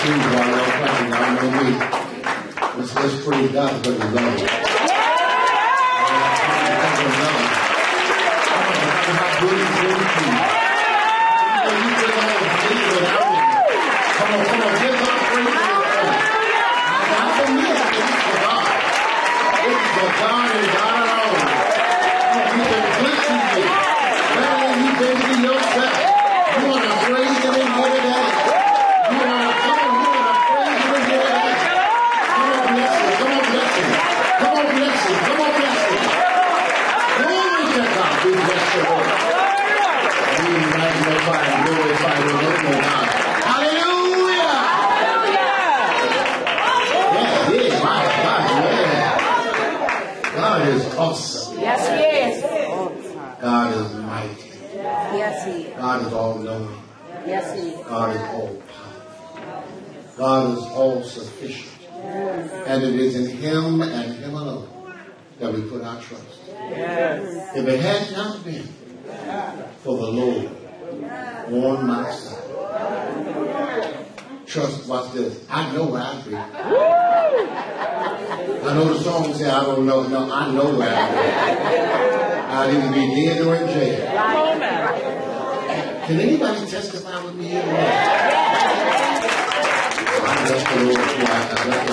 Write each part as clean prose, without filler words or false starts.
shoes while y'all clapping. Y'all know me. Let's praise God because we love Him. How good He's been to you. You just don't believe without Him. Come on, give God praise for Him. Not for me, it's for God. It's for God and God alone. He's been good to you. Better than you've been to yourself. You want to praise Him and get it at it. You want to praise Him and get it at it. Come on, bless Him. Come on, bless Him. Come on, bless Him. Come on, bless Him. Glory to God. We bless the Lord. We magnify and glorify the Lord God. Hallelujah. Yeah, my God, yeah. God is awesome. Yes, He is. God is mighty. Yes, He is. God is all-knowing. Yes, He is. God is all-powerful. God is all-sufficient. And it is in Him and Him alone that we put our trust. Yes. If it had not been for the Lord on my side, trust, watch this, I know where I'd be. I know the song says, I don't know. No, I know where I'd be. I'd either be dead or in jail. Can anybody testify with me here? I bless the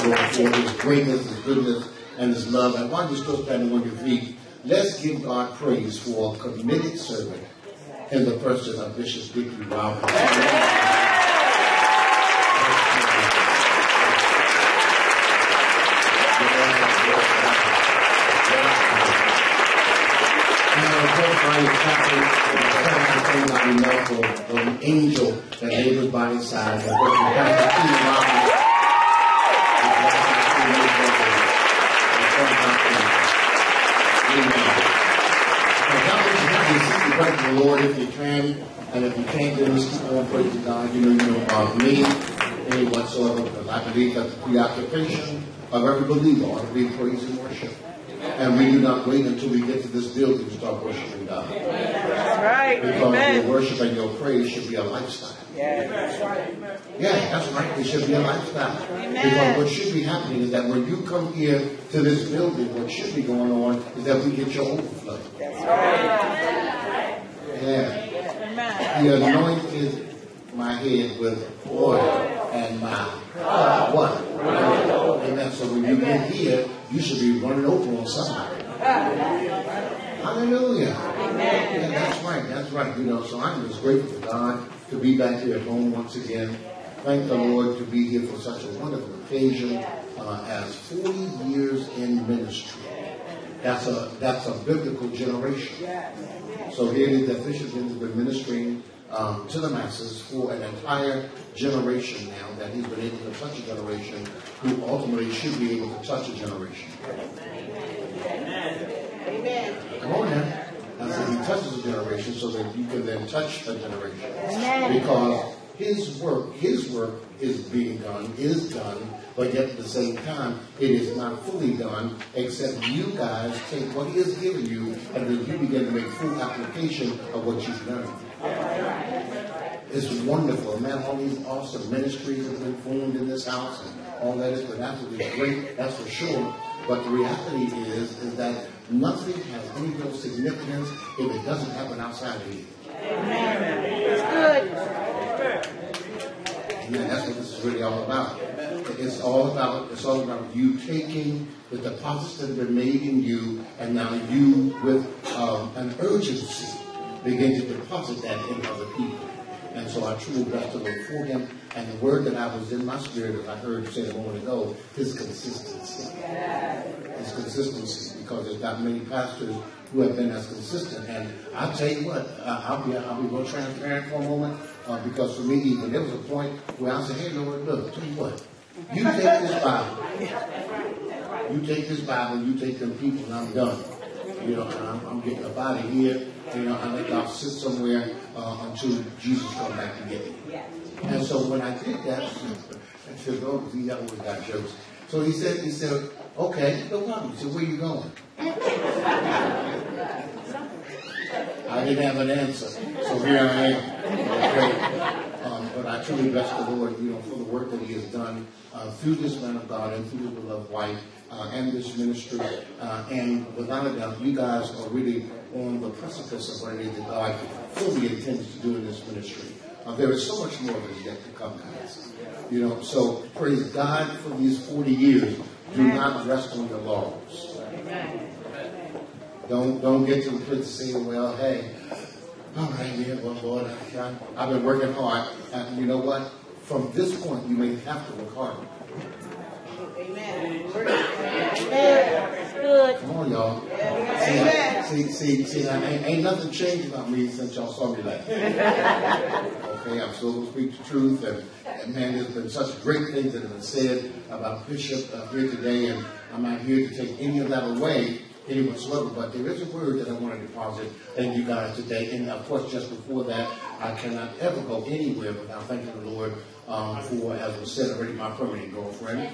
Lord for His greatness, His goodness, and His love. And while you're still standing on your feet, let's give God praise for a committed servant in the person of Bishop Dickie, Robbins. For an angel that labors by his side, and praise the Lord if you can, and if you can't, then just keep on praising God. You know, me, any whatsoever, because I believe that the preoccupation of every believer ought to be praise and worship. And we do not wait until we get to this building to start worshiping God. That's right. Because Amen. your worship and your praise should be a lifestyle. Yeah, that's right. Yeah, that's right. It should be a lifestyle. Amen. Because what should be happening is that when you come here to this building, what should be going on is that we get your overflow. That's right. Yeah. Amen. He anointed my head with oil and my what? Amen. So when you get here, you should be running over on somebody. Hallelujah. Yeah, that's right. That's right. You know, so I'm just grateful to God to be back here at home once again. Thank the Lord to be here for such a wonderful occasion as 40 years in ministry. That's a biblical generation. So here it is that Bishop has been ministering to the masses for an entire generation now, that he's been able to touch a generation who ultimately should be able to touch a generation. Amen. Come on now. I said he touches a generation so that you can then touch a generation. Because his work is being done, but yet at the same time, it is not fully done, except you guys take what he has given you and then you begin to make full application of what you've learned. It's wonderful, man. All these awesome ministries have been formed in this house, and all that has been absolutely great, that's for sure. But the reality is that nothing has any real significance if it doesn't happen outside of you. Amen. It's good. Amen. That's what this is really all about. It's all about you taking the deposits that have been made in you, and now you, with an urgency, begin to deposit that in other people. And so I truly bless the Lord for him. And the word that I was in my spirit, as I heard you say a moment ago, is consistency. It's consistency, because there's not many pastors who have been as consistent. And I'll tell you what, I'll be more transparent for a moment, because for me, even there was a point where I said, hey, Lord, look, tell you what, you take this Bible, you take them people, and I'm done. You know, and I'm getting up out of here. You know, I think I'll sit somewhere until Jesus comes back to get me. And so when I did that, I said, oh, he always got jokes. So he said, okay, no problem. He said, where you going? I didn't have an answer. So here I am. Okay. But I truly bless the Lord, for the work that He has done through this man of God and through His beloved wife and this ministry. And without a doubt, you guys are really on the precipice of what it is that God fully intends to do in this ministry. There is so much more that is yet to come, guys. So praise God for these 40 years. Do not rest on your laurels. Don't get to the place to say, well, hey, all right, yeah, well, Lord, I've been working hard. And you know what? From this point, you may have to work harder. Amen. Good. Come on, y'all. See, ain't nothing changed about me since y'all saw me last. Okay, I'm still going to speak the truth. And man, there's been such great things that have been said about Bishop here today. And I'm not here to take any of that away, any whatsoever. But there is a word that I want to deposit in you guys today. And of course, just before that, I cannot ever go anywhere without thanking the Lord for, as was said already, my permanent girlfriend.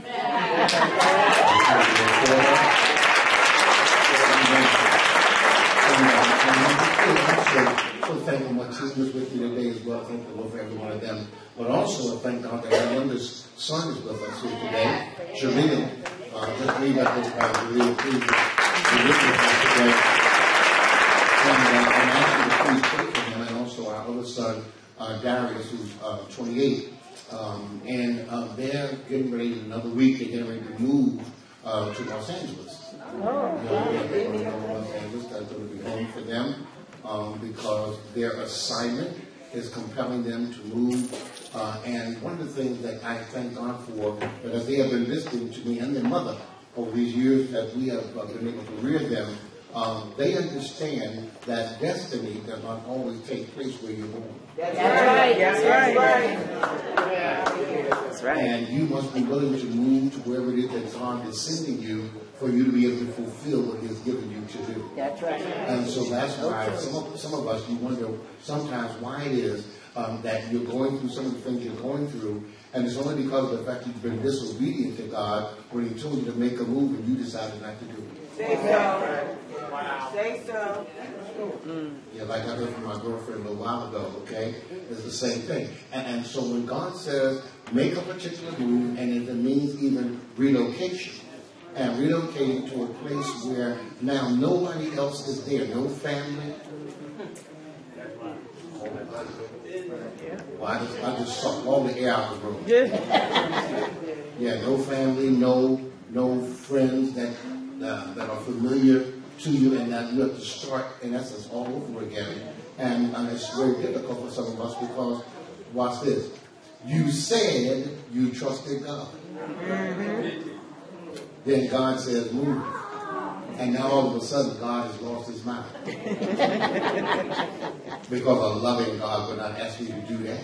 So thank my team was with me today as well. Thank the Lord for every one of them. But also, I thank God that our youngest son is with us here today. Jaleel, just leave that book by Jaleel, please. We're with us today. And I'm asking you to please pray for him, and also our other son, Darius, who's 28. And they're getting ready, another week, they're getting ready to move to Los Angeles. They're going to Los Angeles. That's going to be home for them because their assignment is compelling them to move. And one of the things that I thank God for, because they have been listening to me and their mother over these years that we have been able to rear them, they understand that destiny does not always take place where you're born. That's right. That's right. That's right. And you must be willing to move to wherever it is that God is sending you for you to be able to fulfill what He has given you to do. That's right. And so that's why some of us, you wonder sometimes why it is that you're going through some of the things you're going through, and it's only because of the fact you've been disobedient to God when He told you to make a move and you decided not to do it. Say so. Say so. Yeah, like I heard from my girlfriend a little while ago, okay? It's the same thing. And so when God says, make a particular move, and if it means even relocation, and relocating to a place where now nobody else is there, no family. Well, I just sucked all the air out of the room. Yeah, no family, no friends that are familiar to you, and that you have to start, in essence, all over again. And it's very difficult for some of us because, watch this, you said you trusted God. Then God says, move. And now all of a sudden, God has lost His mind. Because a loving God would not ask me to do that.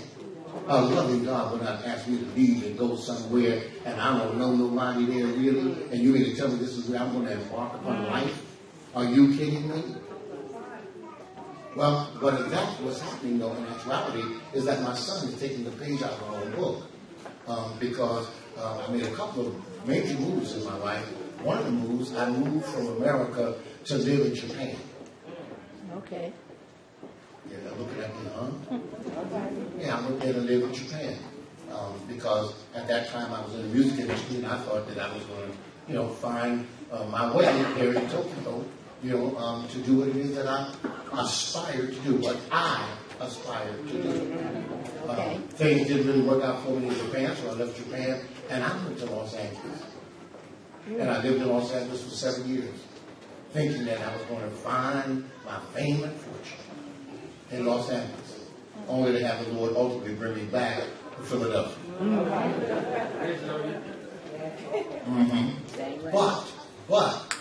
A loving God would not ask me to leave and go somewhere, and I don't know nobody there really, and you mean to tell me this is where I'm going to embark upon life? Are you kidding me? Well, but that's what's happening, though, in actuality, is that my son is taking the page out of my own book. Because I made a couple of major moves in my life. One of the moves, I moved from America to live in Japan. Okay. Yeah, looking at me, huh? Yeah, I went there to live in Japan. Because at that time I was in the music industry, and I thought that I was going to, find my way here in Tokyo, to do what it is that I aspired to do, what I aspired to do. Things didn't really work out for me in Japan, so I left Japan, and I went to Los Angeles. And I lived in Los Angeles for 7 years, thinking that I was going to find my fame and fortune in Los Angeles, only to have the Lord ultimately bring me back to Philadelphia. But,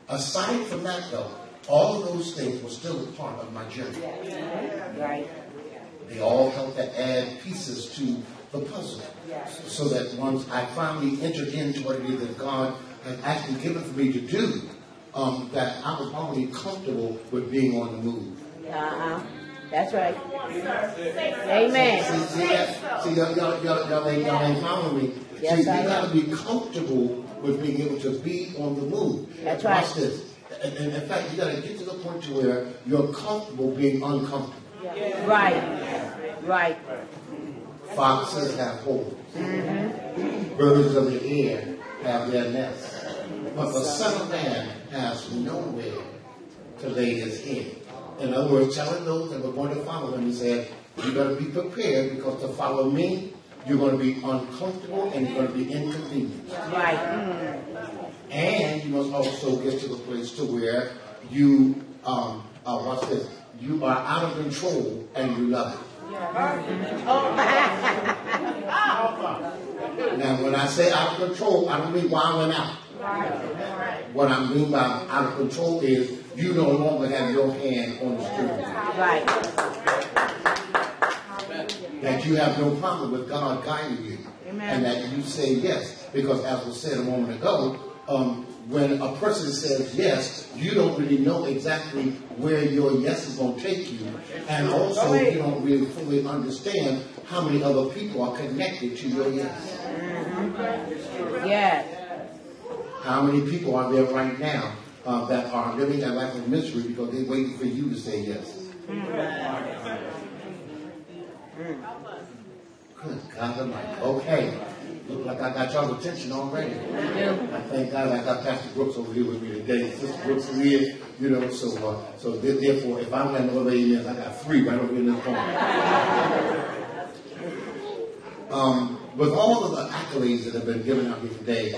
aside from that though, all of those things were still a part of my journey. Right. They all helped to add pieces to the puzzle. So that once I finally entered into what it is that God had actually given for me to do, that I was already comfortable with being on the move. That's right. Amen. See, y'all ain't following me. Yes, see, I you got to be comfortable with being able to be on the move. That's right. Watch this. And in fact, you got to get to the point to where you're comfortable being uncomfortable. Right. Right. Foxes have holes. Birds of the air have their nests. But the Son of Man has nowhere to lay his head. In other words, telling those that were going to follow him, he said, you better be prepared, because to follow me, you're going to be uncomfortable and you're going to be inconvenienced. Right. And you must also get to the place to where you, what's this? You are out of control and you love it. Now, when I say out of control, I don't mean wilding out. What I mean by out of control is you no longer have your hand on the steering wheel. Right. That you have no problem with God guiding you. Amen. And that you say yes. Because as was said a moment ago, when a person says yes, you don't really know exactly where your yes is going to take you. And also, you don't really fully understand how many other people are connected to your yes. Yes. How many people are there right now that are living their life of misery because they're waiting for you to say yes? Good God Almighty. Okay. Look like I got y'all's attention already. I thank God I got Pastor Brooks over here with me today. Sister Brooks is here, you know, so therefore, if I land over amens, I got 3 right over in this corner. With all of the accolades that have been given out here today,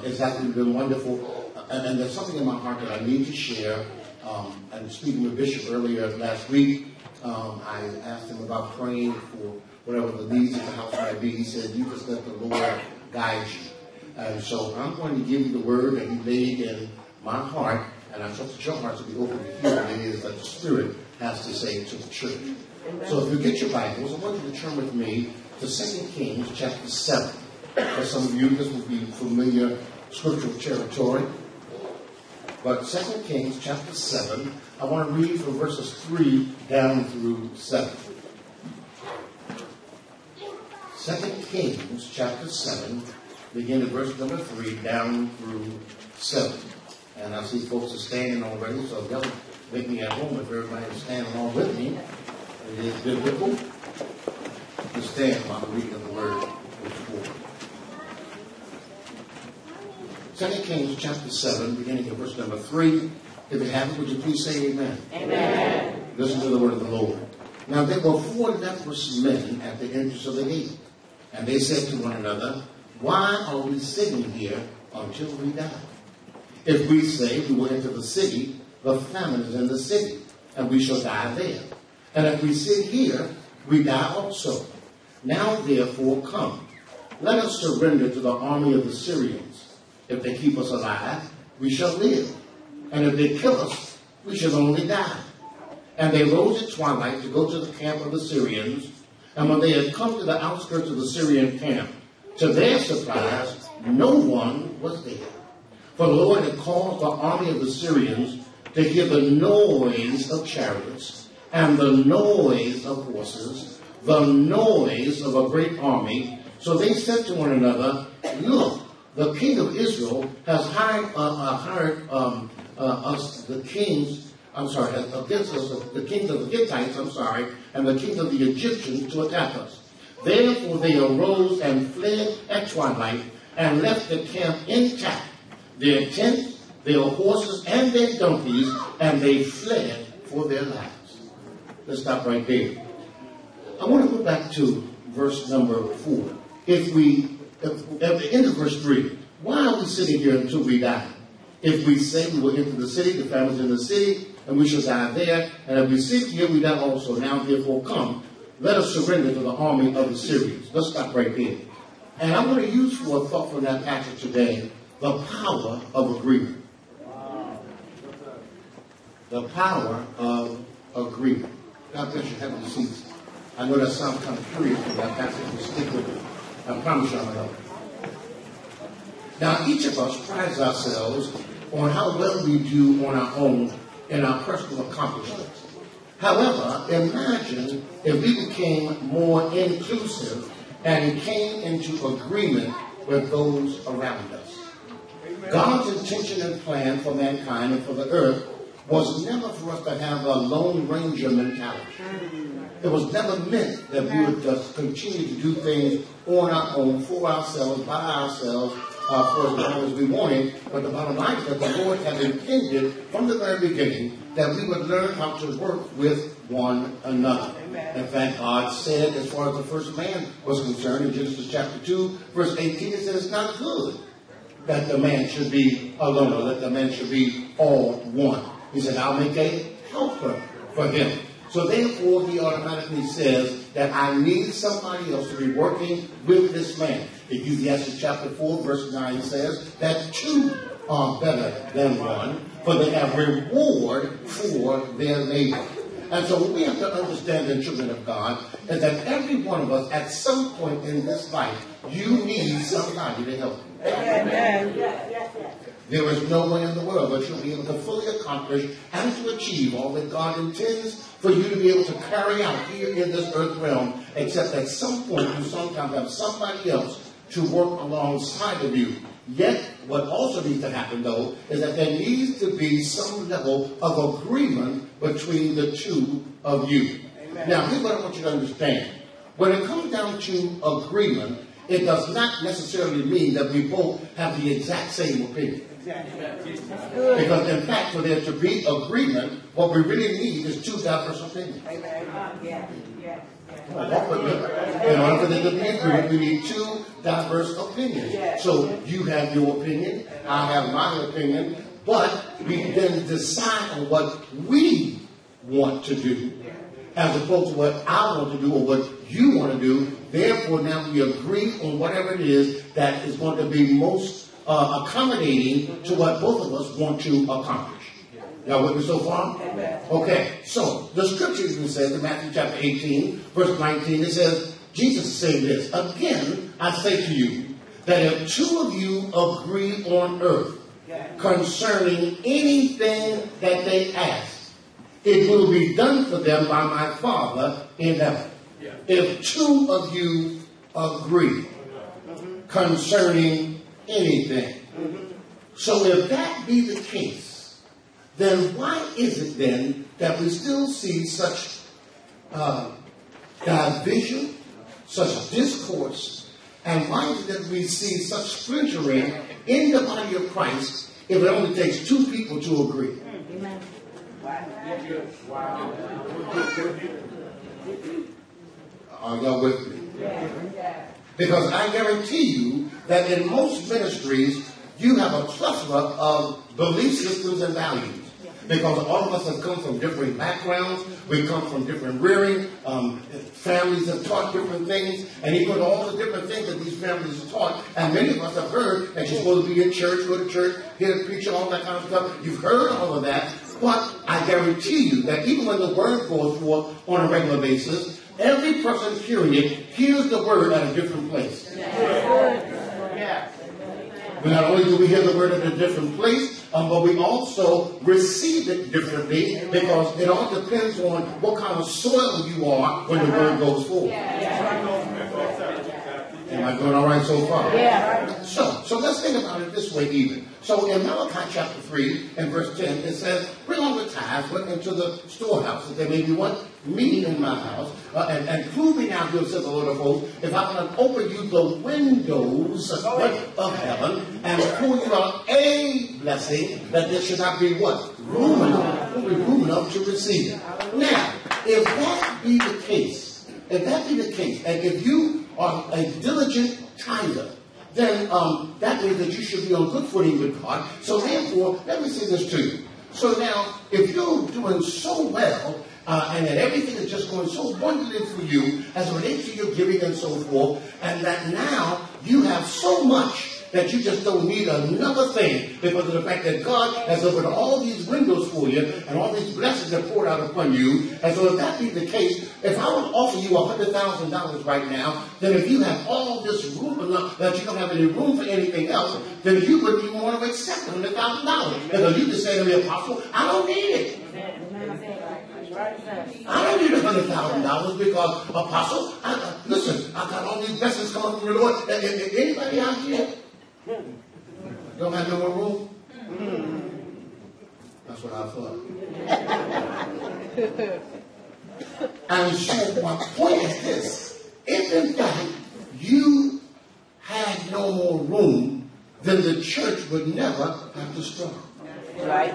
it's actually been wonderful. And there's something in my heart that I need to share. And speaking with Bishop earlier last week, I asked him about praying for whatever the needs of the house might be. He said, you just let the Lord guide you. And so I'm going to give you the word that he laid in my heart, and I trust that your hearts will be open to hear what it is that the Spirit has to say to the church. So if you get your Bibles, I want you to turn with me to 2 Kings chapter 7. For some of you, this will be familiar scriptural territory. But 2 Kings chapter 7, I want to read from verses 3 down through 7. 2 Kings chapter 7, beginning at verse number 3 down through 7. And I see folks are standing already, so y'all make me at home if everybody is standing along with me. It is biblical to stand by the reading of the word before. 2 Kings chapter 7, beginning at verse number 3. If you have it, would you please say amen? Amen. Listen to the word of the Lord. Now there were 4 leprous men at the entrance of the gate. And they said to one another, why are we sitting here until we die? If we say we will enter the city, the famine is in the city, and we shall die there. And if we sit here, we die also. Now therefore come, let us surrender to the army of the Syrians. If they keep us alive, we shall live. And if they kill us, we shall only die. And they rose at twilight to go to the camp of the Syrians. And when they had come to the outskirts of the Syrian camp, to their surprise, no one was there. For the Lord had caused the army of the Syrians to hear the noise of chariots, and the noise of horses, the noise of a great army. So they said to one another, look, the king of Israel has hired us, the kings, against us, the kings of the Hittites, and the kings of the Egyptians to attack us. Therefore they arose and fled at twilight and left the camp intact, their tents, their horses, and their donkeys, and they fled for their lives. Let's stop right there. I want to go back to verse number 4. At the end of verse 3, why are we sitting here until we die? If we say we will enter the city, the famine is in the city, and we shall die there. And if we sit here, we die also. Now therefore come, let us surrender to the army of the Syrians. Let's stop right there. And I'm going to use for a thought from that passage today, the power of agreement. The power of agreement. God bless you. Have your seats. I know that sounds kind of curious, but that passage will stick with it. I promise you I'm going to. Now, each of us prides ourselves on how well we do on our own in our personal accomplishments. However, imagine if we became more inclusive and came into agreement with those around us. God's intention and plan for mankind and for the earth was never for us to have a Lone Ranger mentality. It was never meant that we would just continue to do things on our own, for ourselves, by ourselves, for as long as we wanted. But the bottom line is that the Lord had intended from the very beginning that we would learn how to work with one another. In fact, God said, as far as the first man was concerned, in Genesis chapter 2, verse 18, it said it's not good that the man should be alone, or that the man should be all one. He said, I'll make a helper for him. So therefore, he automatically says that I need somebody else to be working with this man. Ecclesiastes chapter 4, verse 9 says that two are better than one, for they have reward for their labor. And so what we have to understand, the children of God, is that every one of us, at some point in this life, you need somebody to help you. Amen. There is no way in the world that you'll be able to fully accomplish and to achieve all that God intends for you to be able to carry out here in this earth realm, except at some point you sometimes have somebody else to work alongside of you. Yet, what also needs to happen, though, is that there needs to be some level of agreement between the two of you. Amen. Now, here's what I want you to understand. When it comes down to agreement, it does not necessarily mean that we both have the exact same opinion. Because, in fact, for there to be agreement, what we really need is two diverse opinions. In order for there to be agreement, we need two diverse opinions. So you have your opinion, I have my opinion, but we then decide on what we want to do, as opposed to what I want to do or what you want to do. Therefore, now we agree on whatever it is that is going to be most accommodating to what both of us want to accomplish. Y'all with me so far? Okay, so the scripture even says in Matthew chapter 18, verse 19, it says, Jesus is saying this, again, I say to you, that if two of you agree on earth concerning anything that they ask, it will be done for them by my Father in heaven. If two of you agree concerning anything. So if that be the case, then why is it then that we still see such division, such discourse, and why is it that we see such splintering in the body of Christ if it only takes two people to agree? Amen. Are y'all with me? Because I guarantee you that in most ministries, you have a plethora of belief systems and values. Because all of us have come from different backgrounds. We come from different rearing. Families have taught different things. And he put all the different things that these families have taught. And many of us have heard that you're supposed to be in church, go to church, hear the preacher, all that kind of stuff. You've heard all of that. But I guarantee you that even when the word goes forth on a regular basis, every person hearing it hears the word at a different place. Not only do we hear the word at a different place, but we also receive it differently, because it all depends on what kind of soil you are when the word goes forth. Am I doing all right so far? Yeah. So let's think about it this way even. So in Malachi chapter 3 and verse 10, it says, bring on the tithes into the storehouse, that there may be what? Meat in my house. And prove me now, here says the Lord of hosts, if I can open you the windows of heaven and pour you out a blessing, that there should not be what? Room enough to receive it. Now, if that be the case, and if you are a diligent tither, then that means that you should be on good footing with God. So therefore, let me say this to you. So now, if you're doing so well, and that everything is just going so wonderfully for you as it relates to your giving and so forth, and that now you have so much that you just don't need another thing, because of the fact that God has opened all these windows for you and all these blessings are poured out upon you. And so if that be the case, if I would offer you $100,000 right now, then if you have all this room enough that you don't have any room for anything else, then you wouldn't even want to accept $100,000. Because you just say to me, Apostle, I don't need it. I don't need $100,000 because, Apostle, listen, I got all these blessings coming from the Lord. Anybody out here don't have no more room? That's what I thought. And so my point is this. If in fact you had no more room, then the church would never have to struggle. Right.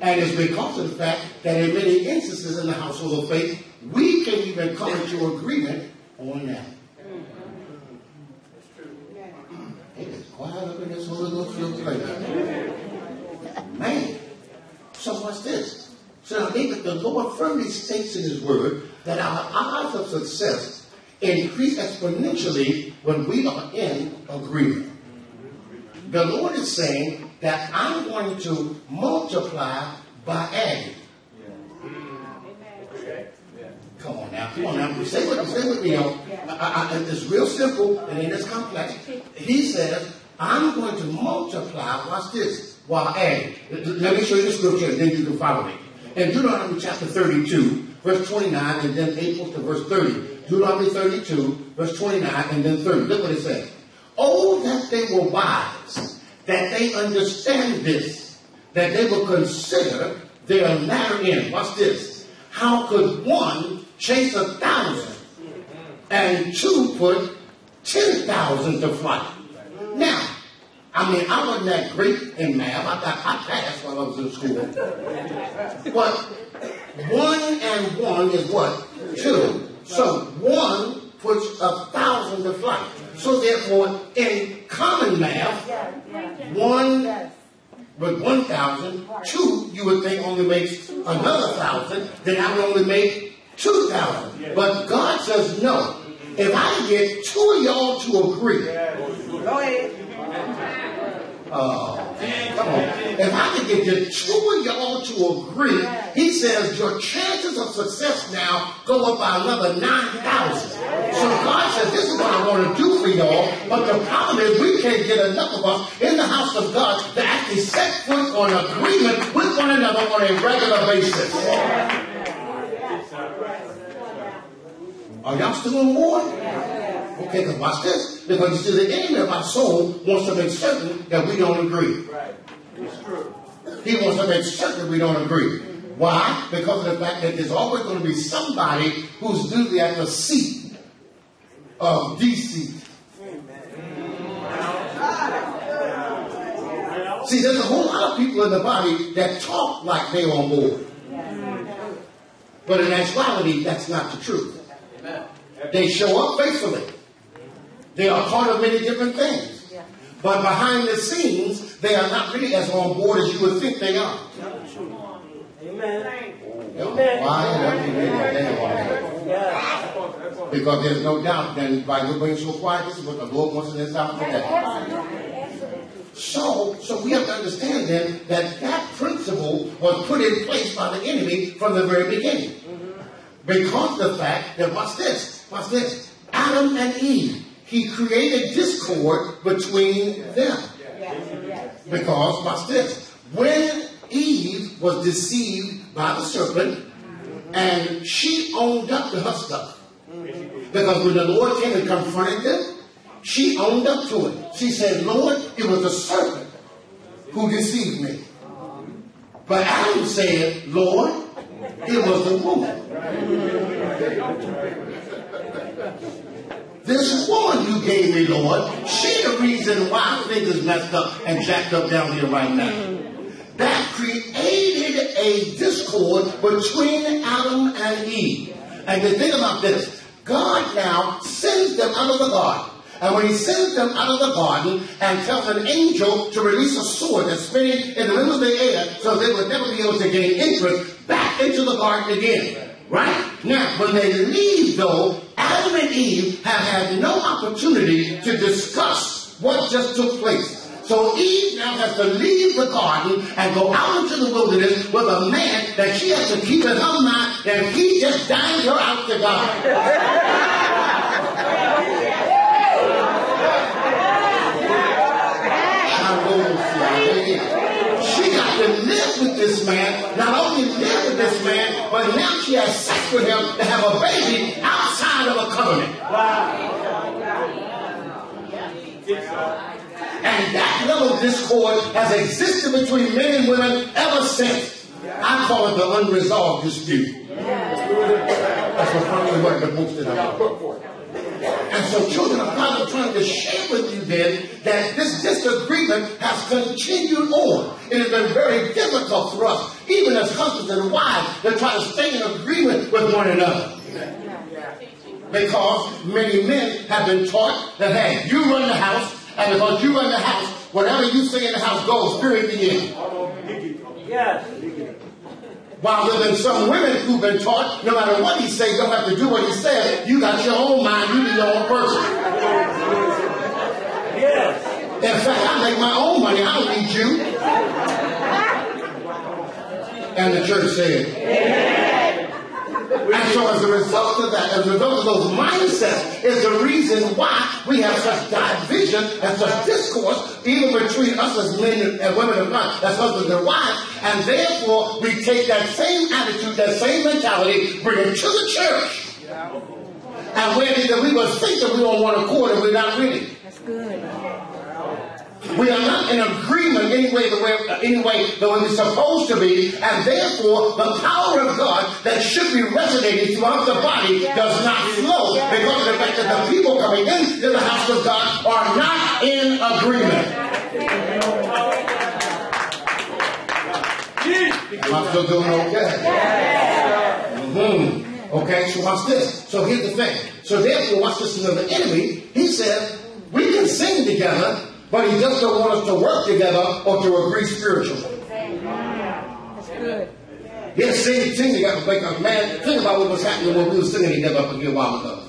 And it's because of the fact that in many instances in the household of faith, we can even come into agreement on that. It is quiet up in this Holy Ghost filled place. Man. So what's this? So I think that the Lord firmly states in His Word that our odds of success increase exponentially when we are in agreement. The Lord is saying that I'm going to multiply by adding. Come on now. Stay with me. It's real simple and it is complex. He says, I'm going to multiply, watch this, while adding. Let me show you the scripture and then you can follow me. In Deuteronomy chapter 32, verse 29, and then equals to verse 30. Deuteronomy 32, verse 29, and then 30. Look what it says. Oh, that they were wise, that they understand this, that they will consider their latter end. Watch this. How could one chase 1,000 and two put 10,000 to flight? Now, I wasn't that great in math. I passed while I was in school. But 1 and 1 is what? 2. So 1 puts 1,000 to flight. So therefore, in common math, 1 with 1,000, 2 you would think only makes another 1,000. Then I would only make 2,000. But God says no. If I get 2 of y'all to agree, Go ahead. oh, come on. If I could get the 2 of y'all to agree, He says your chances of success now go up by another 9,000. So God says, this is what I want to do for y'all. But the problem is we can't get enough of us in the house of God to actually set foot on agreement with one another on a regular basis. Are y'all still on board? Okay, because watch this. Because you see, the enemy of our soul wants to make certain that we don't agree. Right. It's true. He wants to make certain we don't agree. Why? Because of the fact that there's always going to be somebody who's usually at the seat of deceit. See, there's a whole lot of people in the body that talk like they're on board. But in actuality, that's not the truth. They show up faithfully. They are part of many different things. But behind the scenes, they are not really as on board as you would think they are. Amen. Why? Because there's no doubt that by being so quiet, this is what the Lord wants in this house today. So we have to understand then that principle was put in place by the enemy from the very beginning. Because of the fact that, watch this, Adam and Eve, he created discord between them. Because, watch this, when Eve was deceived by the serpent, and she owned up to her stuff. Because when the Lord came and confronted them, she owned up to it. She said, Lord, it was the serpent who deceived me. But Adam said, Lord, it was the woman. This woman you gave me, Lord, she the reason why things is messed up and jacked up down here right now. That created a discord between Adam and Eve. And the thing about this, God now sends them out of the garden. And when He sends them out of the garden and tells an angel to release a sword that's spinning in the middle of the air so they would never be able to gain entrance back into the garden again. Right? Now, when they leave, though, Adam and Eve have had no opportunity to discuss what just took place. So Eve now has to leave the garden and go out into the wilderness with a man that she has to keep in her mind that he just dined her out to God. She got to live with this man, not only live with this man, but now she has sex with him to have a baby outside of a covenant. And that level of discord has existed between men and women ever since. I call it the unresolved dispute. That's what finally what the books that I put for. And so, children of God, I'm trying to share with you then that this disagreement has continued on. It has been very difficult for us, even as husbands and wives, to try to stay in agreement with one another. Because many men have been taught that, hey, you run the house, and because you run the house, whatever you say in the house goes, period, the end. Yes. While there have been some women who've been taught, no matter what he says, you don't have to do what he says. You got your own mind, you be your own person. Yes. In fact, I make my own money, I don't need you. And the church said, amen. And so as a result of that, as a result of those mindsets, is the reason why we have such division and such discourse, even between us as men and women of God, as husbands and wives, and therefore we take that same attitude, that same mentality, bring it to the church. And where we will think that we don't want to accord and we're not really. That's good. We are not in agreement anyway the way we're supposed to be, and therefore the power of God that should be resonating throughout the body does not flow because of the fact that the people coming into the house of God are not in agreement. Am I still doing okay? Okay, so watch this. So here's the thing. So therefore, watch this. The enemy, he said, we can sing together, but he just don't want us to work together or to agree spiritually. That's good. Yes, sing together. Like a man, think about what was happening when we were singing together up a while ago.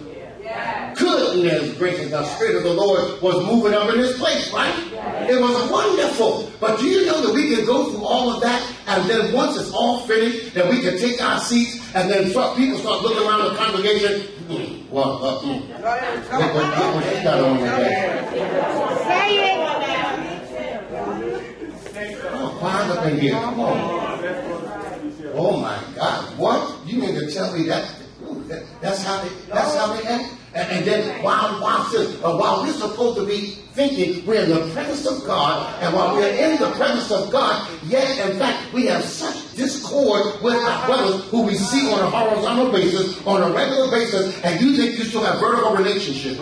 Goodness gracious, the Spirit of the Lord was moving up in this place, right? It was wonderful. But do you know that we can go through all of that, and then once it's all finished, that we can take our seats, and then people start looking around the congregation. What you got on there? Say it. Oh, quiet up in here. Come on. Oh my God. What? You mean to tell me that? That's how they act? And then while we're supposed to be thinking we're in the presence of God, and while we're in the presence of God, yet in fact we have such discord with our brothers who we see on a horizontal basis, on a regular basis, and you think you still have vertical relationships.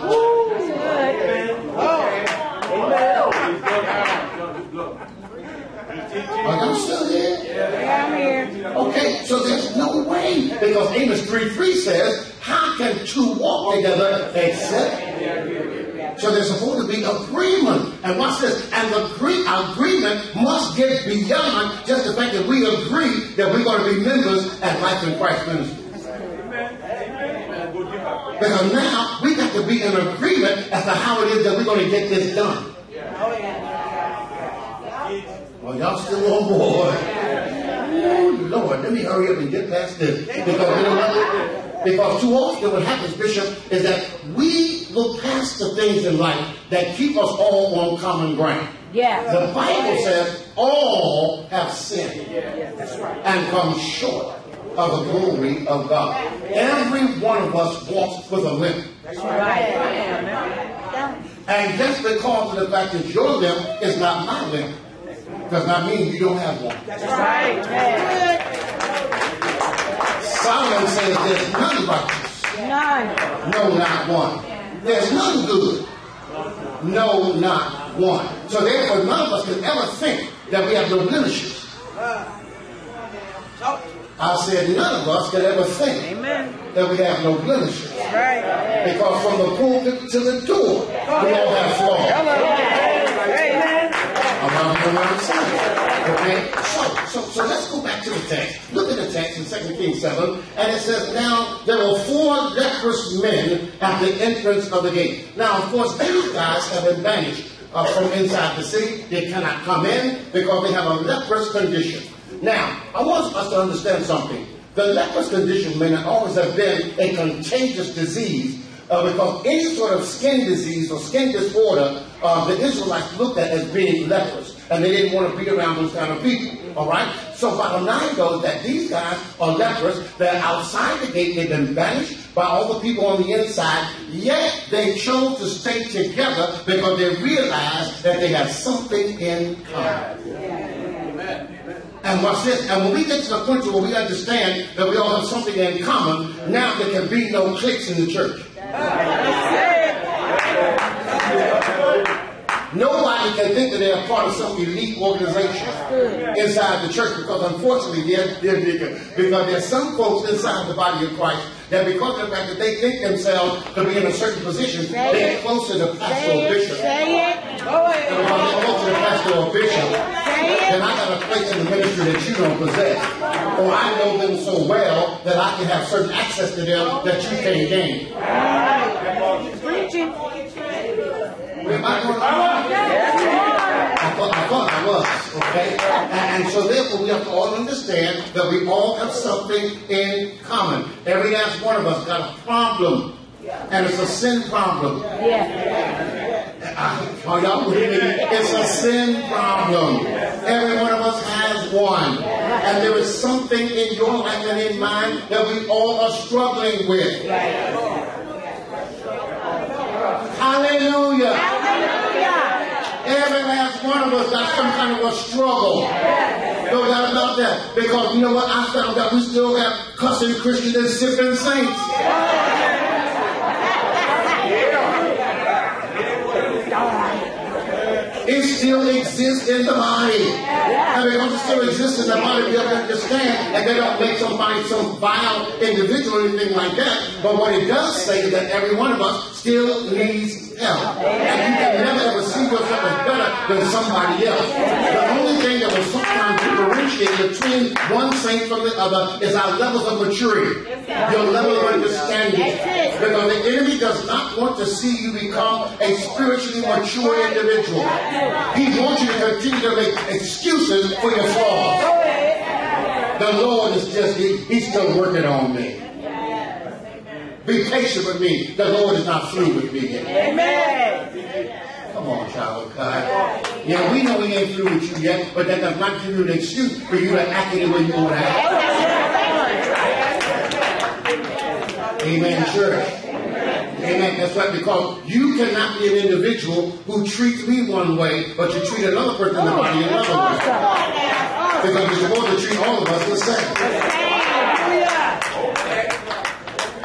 Are y'all still here? Yeah, I'm here. Okay, so there's no way. Because Amos 3:3 says, how can two walk together except? So there's supposed to be agreement. And watch this. And the agreement must get beyond just the fact that we agree that we're going to be members at Life in Christ Ministry. Because now we got to be in agreement as to how it is that we're going to get this done. Well, y'all still on board. Oh, Lord, let me hurry up and get past this. Because you know what? Because too often what happens, Bishop, is that we look past the things in life that keep us all on common ground. Yeah. The Bible says all have sinned and come short of the glory of God. Every one of us walks with a limp. Right. And just because of the fact that your limp is not my limp, does not mean you don't have one. That's right. Solomon says there's none righteous. None. No, not one. There's none good. No, not one. So therefore, none of us can ever think that we have no blemishes. I said none of us can ever think that we have no blemishes. Right. Because from the pulpit to the door, we all have flaws. Okay? So let's go back to the text. Look at the text in 2 Kings 7, and it says, now there were 4 leprous men at the entrance of the gate. Now, of course, these guys have been banished from inside the city. They cannot come in because they have a leprous condition. Now, I want us to understand something. The leprous condition may not always have been a contagious disease, because any sort of skin disease or skin disorder, the Israelites looked at as being leprous, and they didn't want to be around those kind of people. All right. So bottom line goes that these guys are lepers. They're outside the gate. They've been banished by all the people on the inside. Yet they chose to stay together because they realized that they have something in common. And watch this. And when we get to the point where we understand that we all have something in common, now there can be no cliques in the church. Nobody can think that they are part of some elite organization inside the church, because unfortunately, because there's some folks inside the body of Christ that, because of the fact that they think themselves to be in a certain position, they're closer to pastor or bishop. And when they're closer to pastor or bishop, then I got a place in the ministry that you don't possess. Or I know them so well that I can have certain access to them that you can't gain. Preaching. Am I going on? I thought I was, okay? And so therefore we have to all understand that we all have something in common. Every last one of us got a problem. And it's a sin problem. Are y'all with me? It's a sin problem. Every one of us has one. And there is something in your life and in mine that we all are struggling with. Hallelujah. Every last one of us got some kind of a struggle. No doubt about that. Because you know what? I found out we still got cussing Christians and sipping saints. It still exists in the body. And because it still exists in the body, we have to understand, and they don't make somebody some vile individual or anything like that. But what it does say is that every one of us still needs help. And you can never ever see yourself as better than somebody else. The only thing that will sometimes differentiate between one saint from the other is our levels of maturity, your level of understanding. Because the enemy does not want to see you become a spiritually mature individual. He wants you to continue to make excuses for your flaws. The Lord is just, he's still working on me. Be patient with me. The Lord is not through with me yet. Amen. Come on, child of God. Yeah, we know he ain't through with you yet, but that does not give you an excuse for you to act any way you want to act. Amen, church. Amen. That's right, because you cannot be an individual who treats me one way, but you treat another person in the body another way. Because you're supposed to treat all of us the same.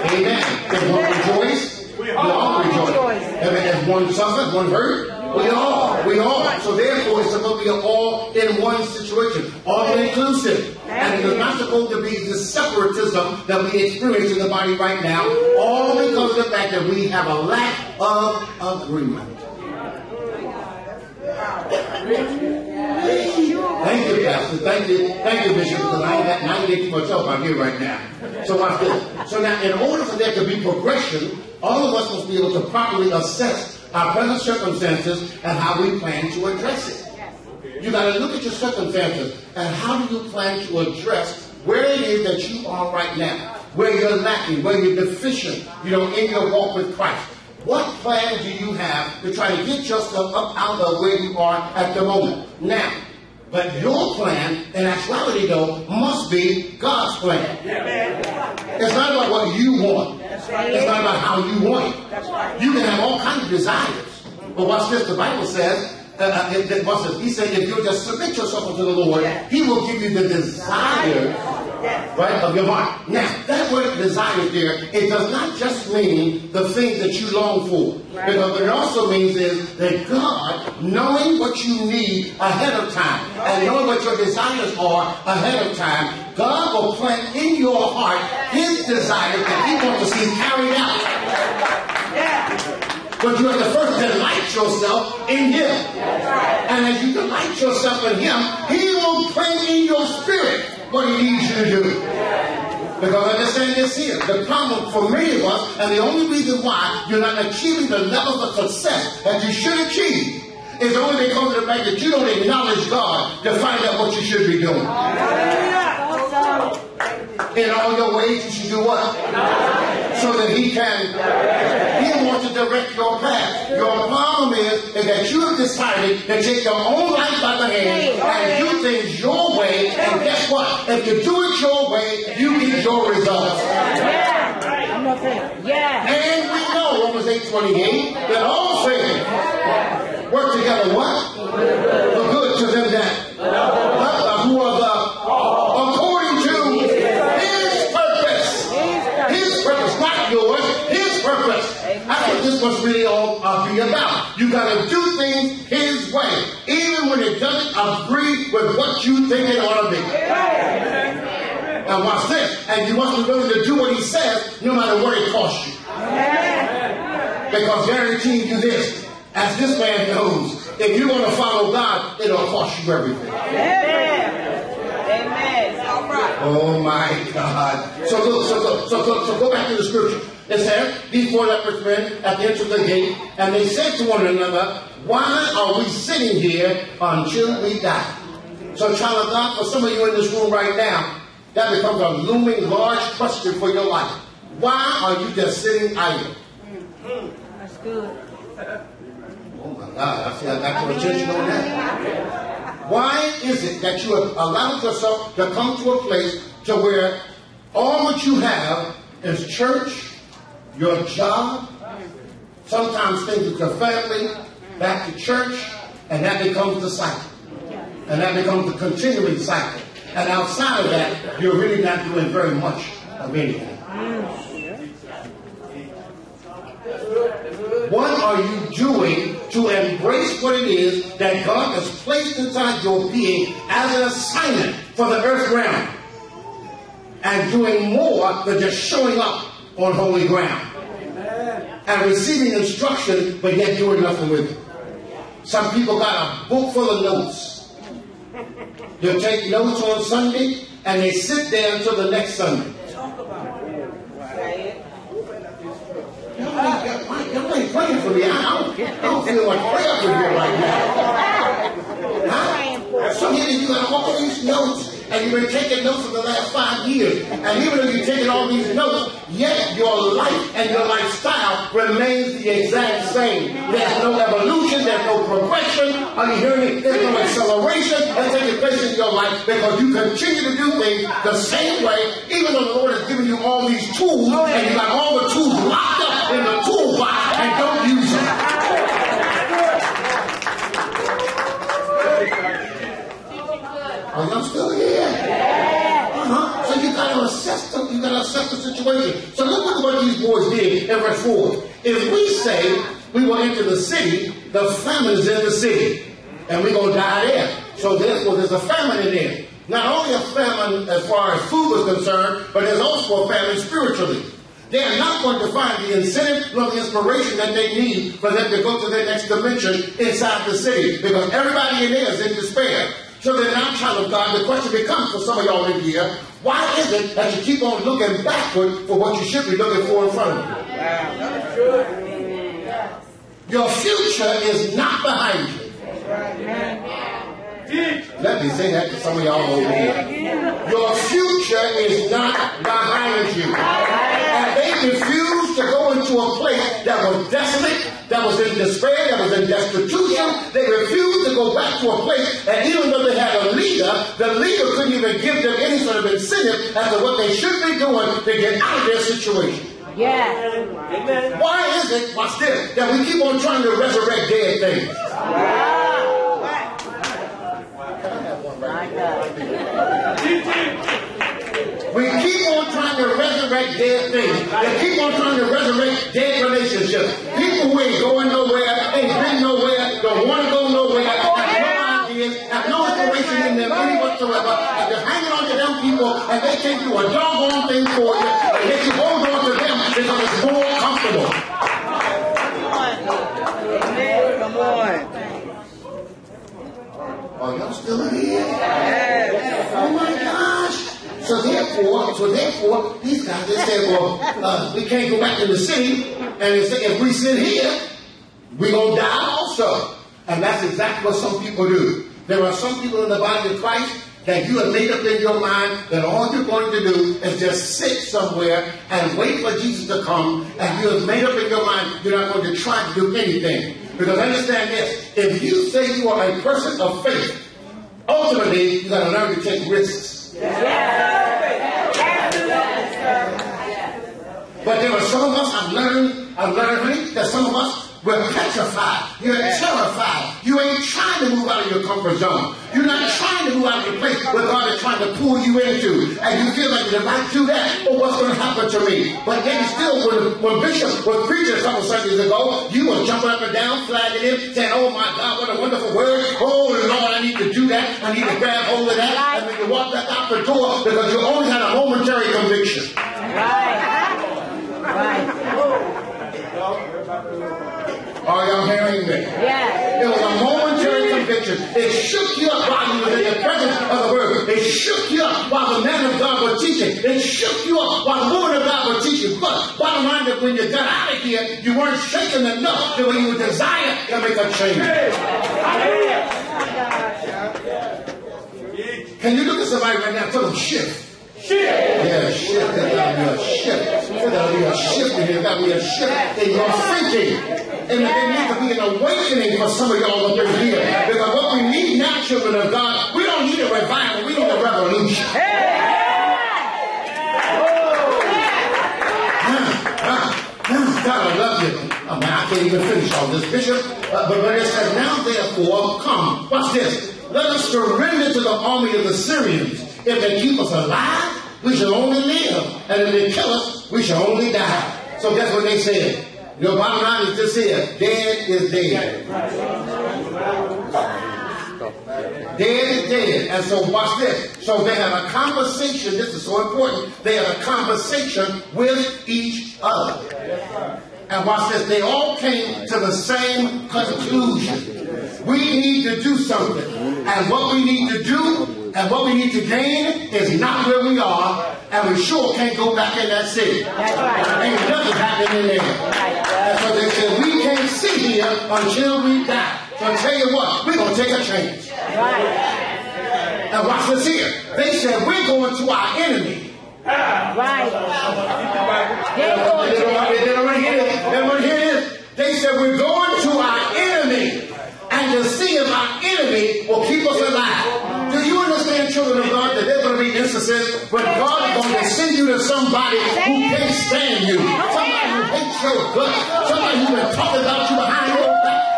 Amen. If one rejoice, we all rejoice. If one suffers, one hurt, we all. So therefore, it's supposed to be an all-in-one situation, all-inclusive. And it is not supposed to be the separatism that we experience in the body right now, all because of the fact that we have a lack of agreement. Thank you, Pastor. Thank you, Bishop, because I ain't getting too much help out here right now. So watch this. So now, in order for there to be progression, all of us must be able to properly assess our present circumstances and how we plan to address it. You got to look at your circumstances and how do you plan to address where it is that you are right now, where you're lacking, where you're deficient, in your walk with Christ. What plan do you have to try to get yourself up out of where you are at the moment? Now, but your plan, in actuality though, must be God's plan. It's not about what you want. It's not about how you want it. You can have all kinds of desires. But watch this, the Bible says, he said, if you'll just submit yourself unto the Lord, he will give you the desires, right, of your heart. Now, that word desire there, it does not just mean the things that you long for. Because what it also means is that God, knowing what you need ahead of time, and knowing what your desires are ahead of time, God will plant in your heart his desires that he wants to see carried out. But you have to first delight yourself in him. And as you delight yourself in him, he will plant in your spirit what he needs you to do. Because understand this here, the problem for many of us, and the only reason why you're not achieving the levels of success that you should achieve, is only because of the fact that you don't acknowledge God to find out what you should be doing. In all your ways, you should do what? So that he wants to direct your path. Your problem is that you have decided to take your own life by the hand and do things your way. And guess what? If you do it your way, you get your results. And we know, Romans 8:28, that all things work together what? For good to them that who are according to his purpose. His purpose, not yours. His purpose. That's what this must really all be about. You got to do things his way, even when it doesn't agree with what you think it ought to be. And watch this. And you must be willing to do what he says, no matter what it costs you. Because guaranteeing you this, as this man knows, if you're going to follow God, it'll cost you everything. Oh my God. So go back to the scripture. It says, these 4 leprous men at the entrance of the gate, and they said to one another, why are we sitting here until we die? So, child of God, for some of you in this room right now, that becomes a looming large question for your life. Why are you just sitting idle? That's good. Oh my God, I see I got your attention on that. Why is it that you have allowed yourself to come to a place to where all what you have is church, your job, sometimes things with your family, back to church, and that becomes the cycle. And that becomes the continuing cycle. And outside of that, you're really not doing very much of anything. What are you doing to embrace what it is that God has placed inside your being as an assignment for the earth realm? And doing more than just showing up on holy ground. And receiving instruction, but yet doing nothing with it. Some people got a book full of notes. They'll take notes on Sunday, and they sit there until the next Sunday. Y'all ain't praying for me. I don't feel like prayer for you right now. Huh? Some of you got all these notes, and you've been taking notes for the last 5 years. And even though you're taking all these notes, yet your life and your lifestyle remains the exact same. There's no evolution, there's no progression. Are you hearing me? There's no acceleration that's taking place in your life because you continue to do things the same way, even though the Lord has given you all these tools, and you got all the tools locked up in the toolbox and don't use them. Are y'all still here? So you gotta assess the situation. So look at what these boys did in verse 4. If we say we will enter the city, the famine is in the city, and we're gonna die there. So therefore there's a famine in there. Not only a famine as far as food was concerned, but there's also a famine spiritually. They are not going to find the incentive nor the inspiration that they need for them to go to their next dimension inside the city. Because everybody in there is in despair. So then now, child of God, the question becomes for some of y'all in here, why is it that you keep on looking backward for what you should be looking for in front of you? Your future is not behind you. Let me say that to some of y'all over here. Your future is not behind you. And they refused to go into a place that was desolate, that was in despair, that was in destitution. They refused to go back to a place, and even though they had a leader, the leader couldn't even give them any sort of incentive as to what they should be doing to get out of their situation. Amen. Why is it, watch this, that we keep on trying to resurrect dead things? We keep on trying to resurrect dead things. They keep on trying to resurrect dead relationships. People who ain't going nowhere, ain't been nowhere, don't want to go nowhere, have no ideas, have no inspiration in them any whatsoever, and they're hanging on to them people, and they can't do a doggone thing for you, and they can hold on to them because it's more comfortable. Come on. Are y'all still here? Oh my gosh. So therefore, these guys, they said, well, we can't go back to the city. And they said, if we sit here, we're going to die also. And that's exactly what some people do. There are some people in the body of Christ that you have made up in your mind that all you're going to do is just sit somewhere and wait for Jesus to come, and you have made up in your mind you're not going to try to do anything. Because understand this, if you say you are a person of faith, ultimately you got to learn to take risks. But there are some of us, I've learned honey, that some of us, we're petrified. You're terrified. You ain't trying to move out of your comfort zone. You're not trying to move out of your place where God is trying to pull you into. And you feel like, if I do that, oh, what's going to happen to me? But then still, when Bishop was preaching a couple Sundays ago, you were jumping up and down, flagging him, saying, oh my God, what a wonderful word. Oh Lord, I need to do that. I need to grab hold of that. And then you walk back out the door because you only had a momentary conviction. Are y'all hearing me? Yes. It was a momentary conviction. It shook you up while you were in the presence of the word. It shook you up while the man of God was teaching. It shook you up while the woman of God was teaching. But bottom line, that when you got out of here, you weren't shaken enough that when you desire to make a change. Can you look at somebody right now and tell them shift? Yeah, shift. There's got to be a shift. There's got to be a shift in here. There's got to be a shift in your thinking. And there needs to be an awakening for some of y'all up in here. Because what we need now, children of God, we don't need a revival. We need a revolution. God, I love you. Oh, man, I can't even finish all this, Bishop. But it says, now therefore, come. Watch this. Let us surrender to the army of the Syrians. If they keep us alive, we shall only live. And if they kill us, we shall only die. So guess what they said? Your bottom line is just here. Dead is dead. Dead is dead. And so watch this. So they had a conversation. This is so important. They had a conversation with each other. And watch this. They all came to the same conclusion. We need to do something. And what we need to do and what we need to gain is not where we are. And we sure can't go back in that city. That's right. Ain't nothing happening in there. And so they said, we can't sit here until we die. So I tell you what, we're going to take a chance. Right. And watch this here. They said, we're going to our enemy. Right. They don't want to hear this. They don't want to hear this. They said, we're going to our enemy. And to see if our enemy will keep us alive. Do you understand, children of God, that there are going to be instances when God is going to send you to somebody who can't stand you, somebody who hates your guts, somebody who's been talking about you behind your back,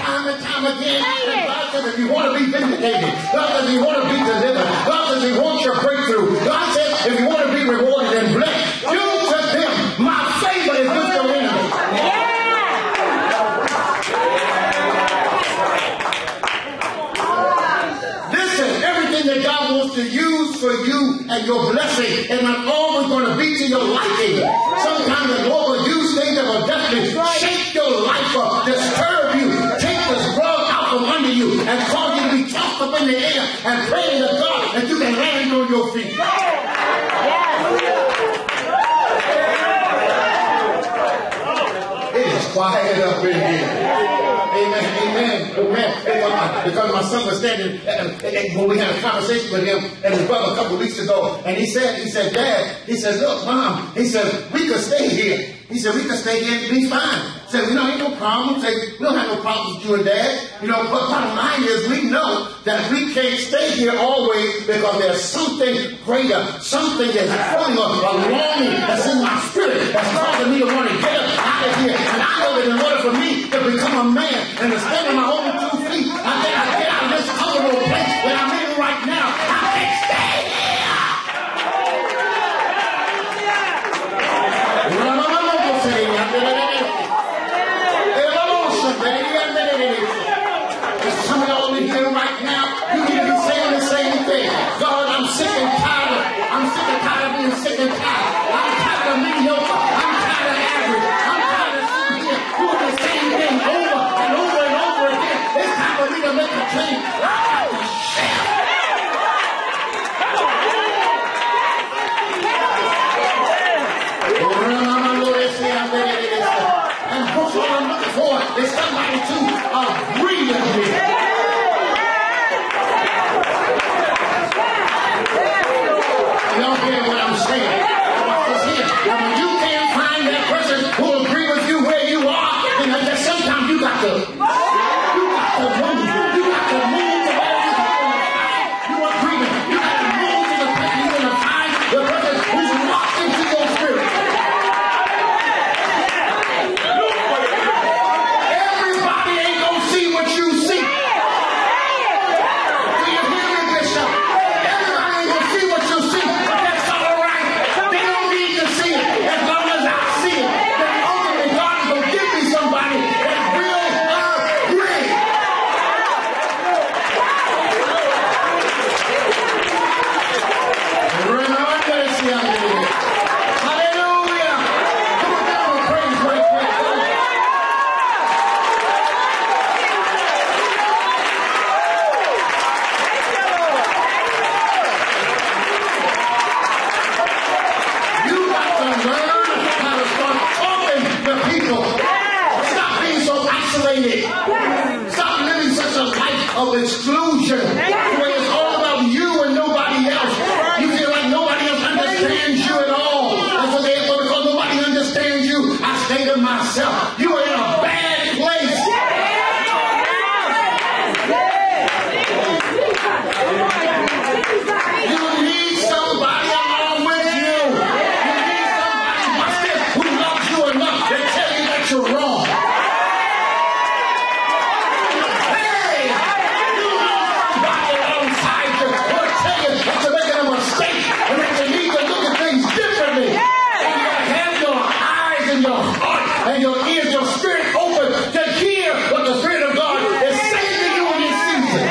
time and time again. And God says, if you want to be vindicated, God says, if you want to be delivered, God says, if you want your breakthrough, God says, if you want to be rewarded and blessed, do to them my favor is with your enemy. That God wants to use for you and your blessing and not always going to be to your liking. Sometimes the Lord will use things that will definitely shake your life up, disturb you, take this rug out from under you and cause you to be tossed up in the air and pray to God that you can land on your feet. It is quiet up in here. Amen, amen, amen. Because my son was standing, when we had a conversation with him and his brother a couple of weeks ago, and he said, Dad, he said, look, Mom, he said, we could stay here. He said, we can stay here and be fine. He said, ain't no problem. He said, we don't have no problems with you and Dad. But bottom line is we know that we can't stay here always because there's something greater, something that's filling us, a longing that's in my spirit that's causing me to want to get up out of here. And I know that in order for me to become a man and to stand on my own 2 feet, I gotta get out of this comfortable place that I'm in right now. I can't stay here. There's some of y'all in here right now, you need to be saying the same thing. God, I'm sick and tired. I'm sick and tired of being sick and tired. I'm tired of mediocre. I'm tired of average. I'm tired of sitting here doing the same thing over and over and over again. exclusion, where it's all about you and nobody else. You feel like nobody else understands you at all. And so therefore, because nobody understands you, I say to myself, you are in a bad place. You need somebody along with you. You need somebody, watch this, who loves you enough to tell you that you're wrong. Hey, you know somebody alongside you who will tell you that you're making a mistake and that you need to look at things differently. And you have your eyes and your heart and your ears, your spirit open to hear what the Spirit of God is saying to you in this season.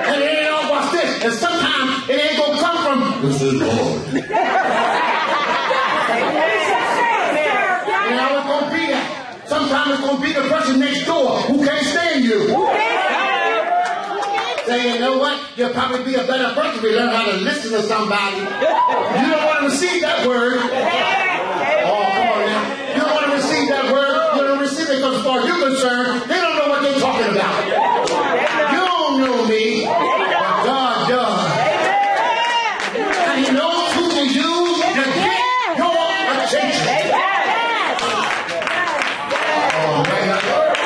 And it ain't all watch this. And sometimes it ain't gonna come from this is Lord. And how it's gonna be that. Sometimes it's gonna be the person next door who can't stand you. Say, you know what? You'll probably be a better person if you learn how to listen to somebody. You don't want to receive that word. Oh, come on now. You don't want to receive that word. You don't receive it because as far as you're concerned, they don't know what they're talking about. You don't know me, but God does. And He knows who to use to get your attention. Oh, man.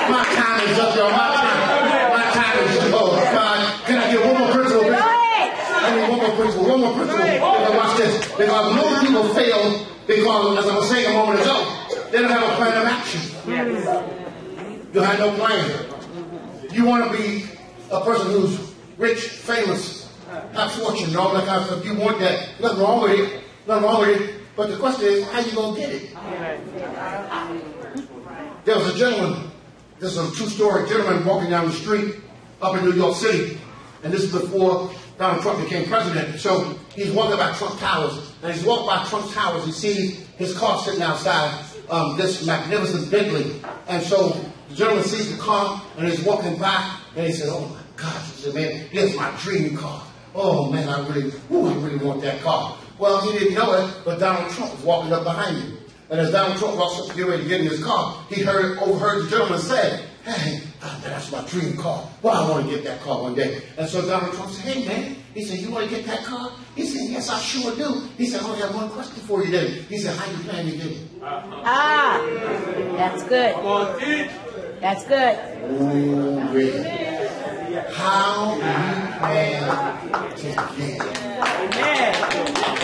My time is up, y'all. My time is up. Oh, God. Can I get one more principle? I mean, one more principle. Because watch this. Because most people fail because, as I was saying a moment ago, they don't have a plan of action. You have no plan. You want to be a person who's rich, famous, have fortune, and all that kind of stuff. You want that. Nothing wrong with it. But the question is, how you going to get it? There was a gentleman, this is a true story, gentleman walking down the street up in New York City. And this is before Donald Trump became president. So he's walking by Trump Towers. And he's walking by Trump Towers. He sees his car sitting outside this magnificent Bentley. And so the gentleman sees the car and he's walking by. And he said, oh my gosh, he said, man, here's my dream car. Oh man, I really want that car. Well, he didn't know it, but Donald Trump was walking up behind him. And as Donald Trump walks up to get ready to get in his car, he overheard the gentleman say, hey, that's my dream car. Well, I want to get that car one day. And so Donald Trump said, hey, man. He said, you want to get that car? He said, yes, I sure do. He said, I only have one question for you then. He said, how you plan to get it? That's good. That's good. Oh, really? How do you plan to get it?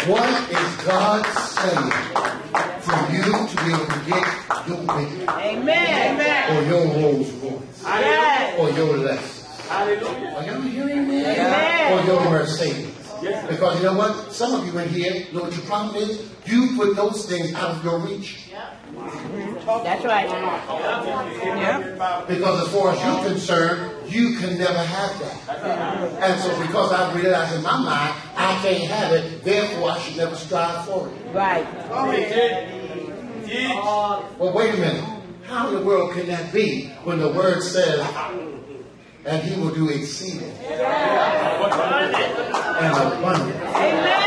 What is God saying for you to be able to get your way? Amen. Or your Rolls Royce? Or your Lexus? Are y'all hearing me? Or your Mercedes? Because you know what? Some of you in here, you know what your problem is? You put those things out of your reach. That's right. Because as far as you're concerned, you can never have that. And so because I realize in my mind, I can't have it, therefore I should never strive for it. Right. Well, wait a minute. How in the world can that be when the word says, and He will do exceeding and abundant? Amen.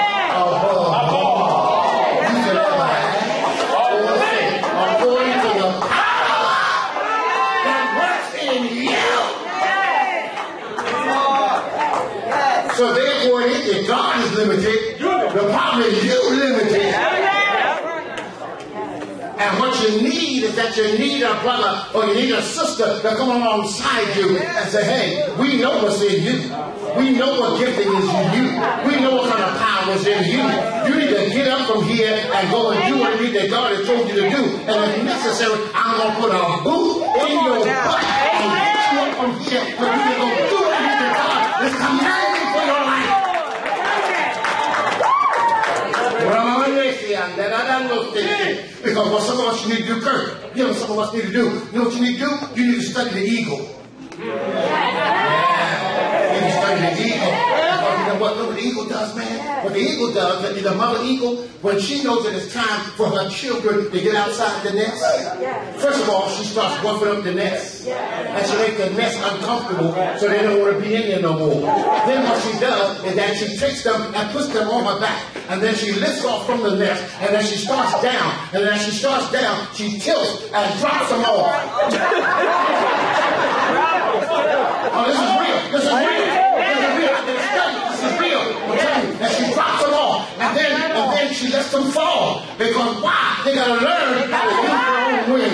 You can ever ask or think according to the power that works in you. So therefore, if God is limited, the problem is you limited. And what you need is that you need a brother or you need a sister to come alongside you and say, hey, we know what's in you. We know what gifting is in you. We know what kind of power is in you. You need to get up from here and go and do what it is that God has told you to do. And if necessary, I'm going to put a boot in your butt and get you up from here so you can go do what it is that God is commanding for your life. Because what some of us need to do, Kurt, you know what some of us need to do? You know what you need to do? You need to study the eagle. Yeah. You need to study the eagle. Because you know what the eagle does, man? What the eagle does, the mother eagle, when she knows that it's time for her children to get outside the nest, first of all, she starts buffing up the nest. And she makes the nest uncomfortable so they don't want to be in there no more. Then what she does is that she takes them and puts them on her back. And then she lifts off from the nest, and then she starts down. And as she starts down, she tilts and drops them off. this is real. This is real. This is real. This is real. I'm telling you. And she drops them off. And then she lets them fall. Because why? They got to learn how to use their own wings.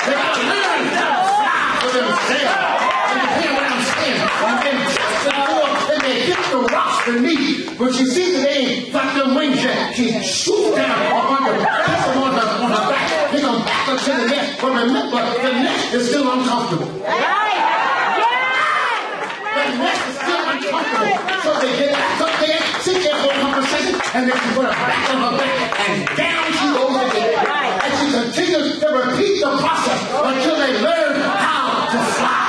They got to learn how to fly for themselves. And you hear what I'm saying? And just before they hit the rocks beneath, but you see that they ain't got them wings yet. She shoots down on her back. They're going to back up to the nest. But remember, the nest is still uncomfortable. The nest is still uncomfortable. So they get back up there, sit there for a conversation, and then she put her back on her back, and down she goes again. And she continues to repeat the process until they learn how to fly.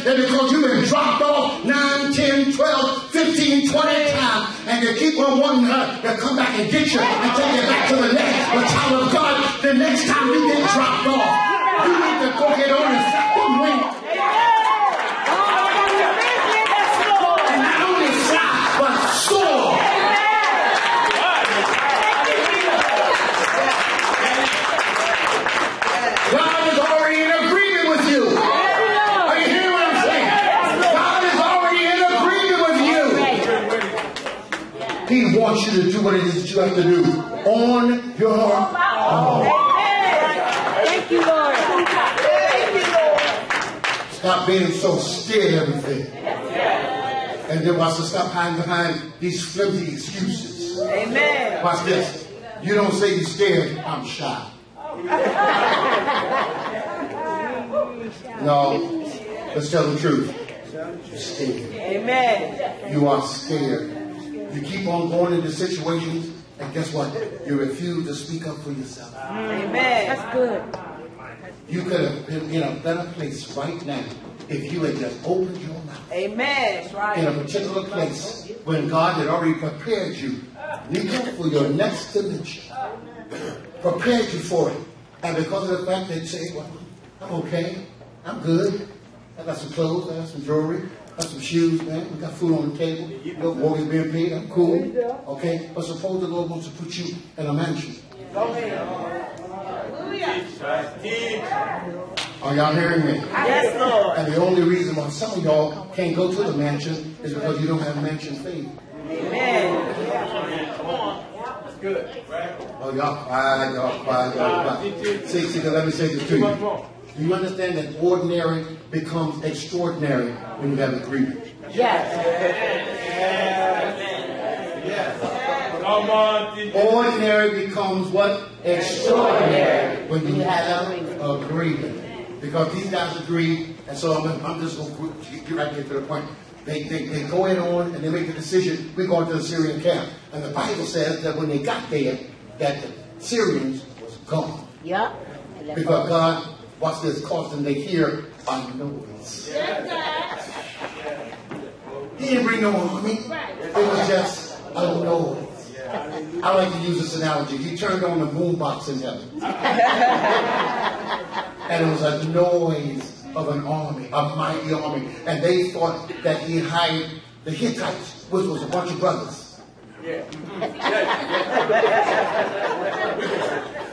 Because you've been dropped off 9, 10, 12, 15, 20 times, and you keep on wanting her to come back and get you and take you back to the next. But child of God, the next time you get dropped off, you need to go ahead on and flap them wings. And not only fly, but soar. God is already in agreement with you. He wants you to do what it is that you have to do on your own. Thank you, Lord. Thank you, Lord. Stop being so scared of everything. And then watch us stop hiding behind these flimsy excuses. Amen. Watch this. You don't say you're scared, I'm shy. No, let's tell the truth. You're scared. Amen. You are scared. You keep on going into situations, and guess what? You refuse to speak up for yourself. Amen. That's good. You could have been in a better place right now if you had just opened your mouth. Amen. That's right. In a particular place when God had already prepared you, Nika, for your next dimension. Prepared you for it. And because of the fact that you say, well, I'm okay. I'm good. I got some clothes. I got some jewelry. Got some shoes, man. We got food on the table. Your mortgage being paid. I'm cool. Okay? But suppose the Lord wants to put you in a mansion. Are y'all hearing me? Yes, Lord. And the only reason why some of y'all can't go to the mansion is because you don't have mansion faith. Amen. That's good. Oh, y'all quiet, y'all quiet, y'all quiet. See, let me say this to you. Do you understand that ordinary becomes extraordinary when you have agreement? Yes. Ordinary becomes what? Extraordinary when you have agreement. Because these guys agreed, and so I'm just going to get right here to the point. They go in on and they make the decision, we're going to the Syrian camp. And the Bible says that when they got there, that the Syrians was gone. Yep. Because God, watch this, caused them to hear a noise. He didn't bring no army. It was just a noise. I like to use this analogy. He turned on the boombox in heaven. And it was a noise of an army, a mighty army. And they thought that he hired the Hittites, which was a bunch of brothers.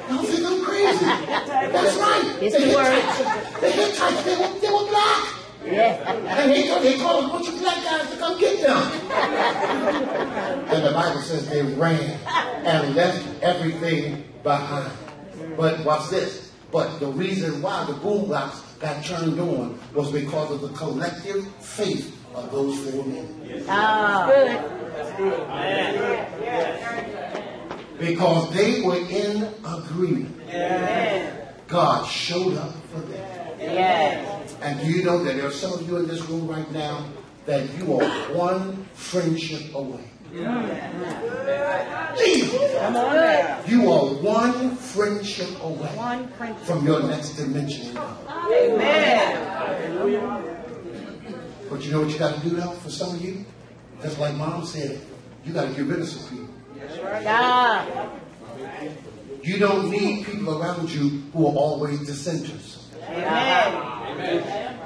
Don't think I'm crazy. That's right. It's the word. The Hittites, they were black. Yeah. And they called a bunch of black guys to come get them. And the Bible says they ran and left everything behind. But watch this. But the reason why the boombox got turned on was because of the collective faith of those 4 men. Good. Because they were in agreement. God showed up for them. And do you know that there are some of you in this room right now that you are one friendship away? You are one friendship away from your next dimension. Amen. But you know what you got to do now for some of you? Just like Mom said, you got to get rid of some people. You don't need people around you who are always dissenters. Amen.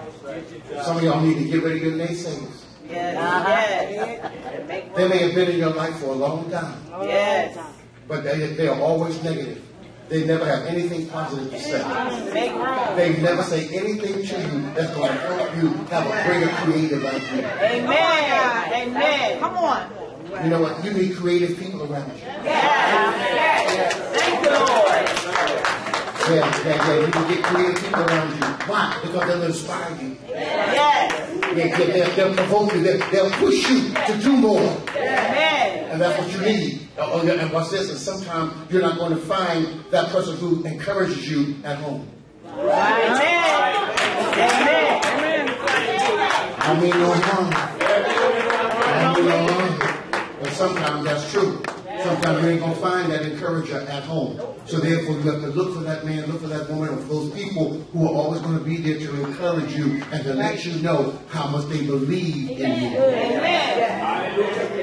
Some of y'all need to get rid of your naysayers. Yes. They may have been in your life for a long time. Yes. But they are always negative. They never have anything positive to say. They never say anything to you that's going to help you have a greater creative idea. Amen. Amen. Come on. You know what? You need creative people around you. Yes. Thank you, Lord. Yeah. You can get creative people around you. Why? Because they'll inspire you. Yes. They'll provoke you. They'll push you to do more. Amen. And that's what you need. And what's this? And sometimes you're not going to find that person who encourages you at home. Amen. Amen. I mean no harm. But sometimes that's true. Sometimes you ain't going to find that encourager at home. So therefore you have to look for that man, look for that woman, or for those people who are always going to be there to encourage you and to let you know how much they believe in you. Amen.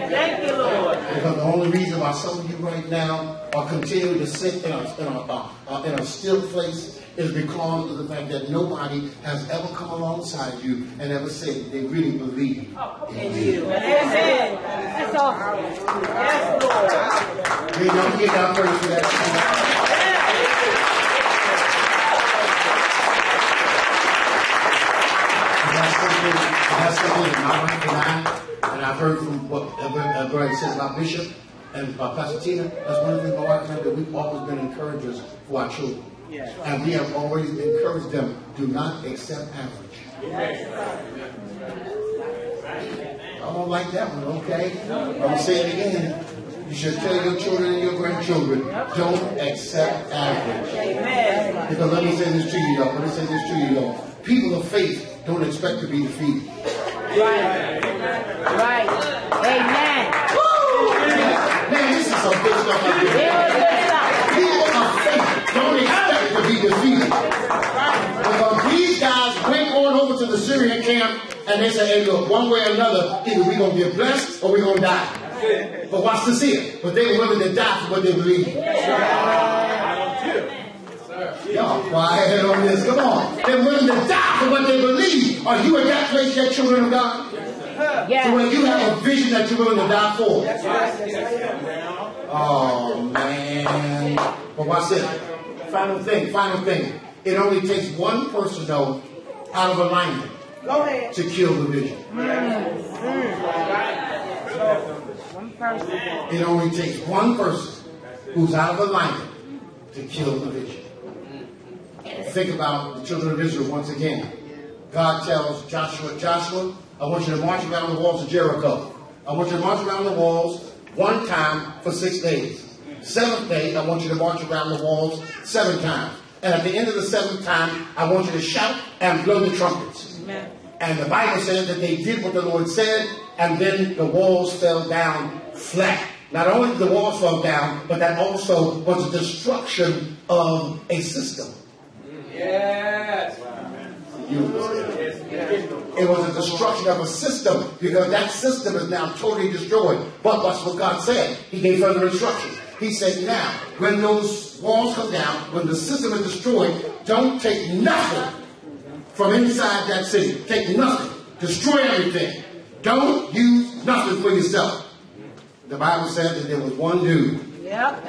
Thank you, Lord. Because the only reason why some of you right now are continuing to sit in a still place is because of the fact that nobody has ever come alongside you and ever said they really believe in you. Amen. That's awesome. Yes, Lord. Hey, don't get down first for that. That's something that my wife and I've heard from what everybody says about Bishop and about Pastor Tina. That's one of the things my wife and I that we've always been encouragers for our children. And we have always encouraged them, do not accept average. I don't like that one, okay? I'm going to say it again. You should tell your children and your grandchildren, don't accept average. Amen. Because let me say this to you, y'all. People of faith don't expect to be defeated. Right. Amen. Man, this is some good stuff out here. People of faith don't expect to be defeated. Because these guys went on over to the Syrian camp and they said, hey, look, one way or another, either we're going to get blessed or we're going to die. But watch this here. But they were willing to die for what they believe. Y'all quiet on this. Come on. They're willing to die for what they believe. Are you at that place yet, children of God? Yes. So when you have a vision that you're willing to die for. Oh, man. But watch this. Final thing. It only takes one person, though, out of alignment to kill the vision. It only takes one person who's out of alignment to kill the vision. Think about the children of Israel once again. God tells Joshua, I want you to march around the walls of Jericho. I want you to march around the walls one time for 6 days. 7th day, I want you to march around the walls 7 times. And at the end of the 7th time, I want you to shout and blow the trumpets. Amen. And the Bible says that they did what the Lord said, and then the walls fell down flat. Not only did the walls fall down, but that also was a destruction of a system. Yes. It was a destruction of a system because that system is now totally destroyed. But that's what God said. He gave further instructions. He said, now, when those walls come down, when the system is destroyed, don't take nothing from inside that city. Take nothing. Destroy everything. Don't use nothing for yourself. The Bible said that there was one dude. Yep.